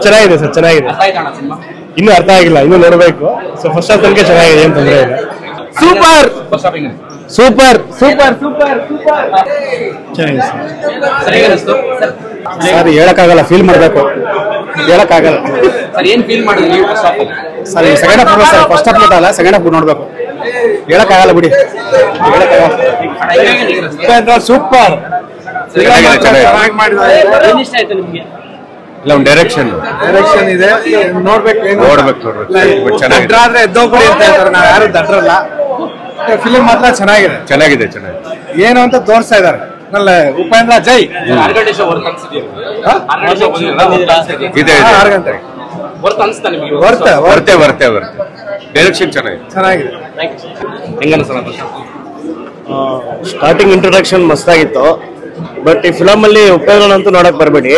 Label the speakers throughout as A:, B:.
A: ಚೆನ್ನಾಗಿದೆ ಸರ್, ಚೆನ್ನಾಗಿದೆ. ಇನ್ನೂ ಅರ್ಥ ಆಗಿಲ್ಲ, ಇನ್ನೂ ನೋಡಬೇಕು. ಸೊ ಫಸ್ಟ್ ಹಾಫ್ ತನಕ ಚೆನ್ನಾಗಿದೆ, ಏನು ತೊಂದರೆ ಇಲ್ಲ. Super super super super super ಚೆನ್ನಾಗಿದೆ ಸರ್. ಹೇಳಕ್ಕಾಗಲ್ಲ, ಫೀಲ್ ಮಾಡಬೇಕು, ಹೇಳಕ್ಕಾಗಲ್ಲ sir. Second half sir, first half ಅಲ್ಲ, ಸೆಕೆಂಡ್ ಹಾಫ್ ನೋಡ್ಬೇಕು, ಹೇಳಕ್ಕಾಗಲ್ಲ ಬಿಡಿ, ಹೇಳಕ್ಕಾಗಲ್ಲ. ಸೂಪರ್
B: ಇಲ್ಲ, ಒಂದು ಡೈರೆಕ್ಷನ್
A: ಇದೆ, ನೋಡ್ಬೇಕು
B: ಚೆನ್ನಾಗಿದೆ.
A: ಎದ್ದೋಗ್ಬಿಡಿ ಅಂತ ಹೇಳ್ತಾರೆ, ನಾವು ಯಾರು ದಡ್ರಲ್ಲ. ಫಿಲಿಂ ಮಾತ್ರ ಚೆನ್ನಾಗಿದೆ,
B: ಚೆನ್ನಾಗಿದೆ.
A: ಏನು ಅಂತ ತೋರಿಸ್ತಾ ಇದಾರೆ. ಉಪೇಂದ್ರ ಜೈ.
B: 6 ಗಂಟೆ ವರ್ತೆ ಡೈರೆಕ್ಷನ್ ಚೆನ್ನಾಗಿದೆ.
A: ಸ್ಟಾರ್ಟಿಂಗ್ ಇಂಟ್ರೊಡಕ್ಷನ್ ಮಸ್ತಾಗಿತ್ತು. ಬಟ್ ಈ ಫಿಲಮ್ ಅಲ್ಲಿ ಉಪೇಂದ್ರ ಅಂತೂ ನೋಡಕ್ ಬರಬೇಡಿ,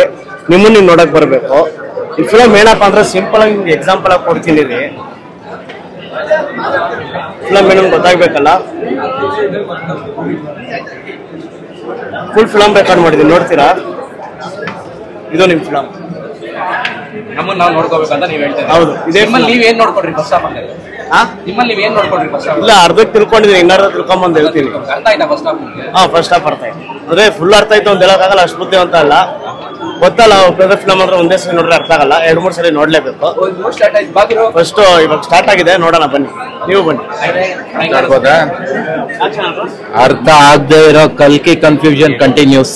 A: ನಿಮ್ಮನ್ನ ನೀವು ನೋಡಕ್ ಬರ್ಬೇಕು. ಈ ಫಿಲಮ್ ಏನಪ್ಪಾ ಅಂದ್ರೆ ಸಿಂಪಲ್ ಆಗಿ ಎಕ್ಸಾಂಪಲ್ ಆಗಿ ಕೊಡ್ತೀನಿ. ಫಿಲಮ್ ಏನೋ ಗೊತ್ತಾಗ್ಬೇಕಲ್ಲ. ಫುಲ್ ಫಿಲಮ್ ರೆಕಾರ್ಡ್ ಮಾಡಿದೀನಿ, ನೋಡ್ತೀರಾ? ಇದು ನಿಮ್ ಫಿಲಮ್,
C: ನಮ್ಮನ್ನ ನಾವು ನೋಡ್ಕೋಬೇಕಂತ ನೀವು ಹೇಳ್ತೀರಾ?
A: ಹೌದು.
C: ನೀವೇನ್ ನೋಡ್ಕೊಂಡ್ರಿ ಫಸ್ಟ್ ಹಾಫ್ ಅಲ್ಲಿ? ನಿಮ್ಮಲ್ಲಿ ನೀವೇನ್ ನೋಡ್ಕೊಂಡ್ರಿ ಫಸ್ಟ್ ಹಾಫ್?
A: ಇಲ್ಲ, ಅರ್ಧಕ್ಕೆ ತಿಳ್ಕೊಂಡಿದ್ದೀನಿ, ಇನ್ನಾರ್ಧ ತಿಳ್ಕೊಂಬಂದು ಹೇಳ್ತೀನಿ.
C: ಅರ್ಥ ಆಯ್ತಾ ಫಸ್ಟ್ ಹಾಫ್?
A: ಫಸ್ಟ್ ಹಾಫ್ ಅರ್ಥ ಆಯ್ತು. ಅಂದ್ರೆ ಫುಲ್ ಅರ್ಥ ಆಯ್ತು ಅಂತ ಹೇಳಕ್ಕಾಗಲ್ಲ, ಅಷ್ಟು ಬುದ್ಧಿ ಅಂತ ಅಲ್ಲ. ಗೊತ್ತಲ್ಲ, ಉಪೇಂದ್ರ ಫಿಲಮ್ ಅಂದ್ರೆ ಒಂದೇ ಸಲ ನೋಡ್ರೆ ಅರ್ಥ ಆಗಲ್ಲ, 2-3 ಸಲ ನೋಡ್ಲೇಬೇಕು. ಫಸ್ಟ್ ಇವಾಗ ಸ್ಟಾರ್ಟ್ ಆಗಿದೆ, ನೋಡೋಣ ಬನ್ನಿ, ನೀವು ಬನ್ನಿ.
B: ಅರ್ಥ ಆಗದೆ ಇರೋ ಕಲ್ಕಿ ಕನ್ಫ್ಯೂಷನ್ ಕಂಟಿನ್ಯೂಸ್.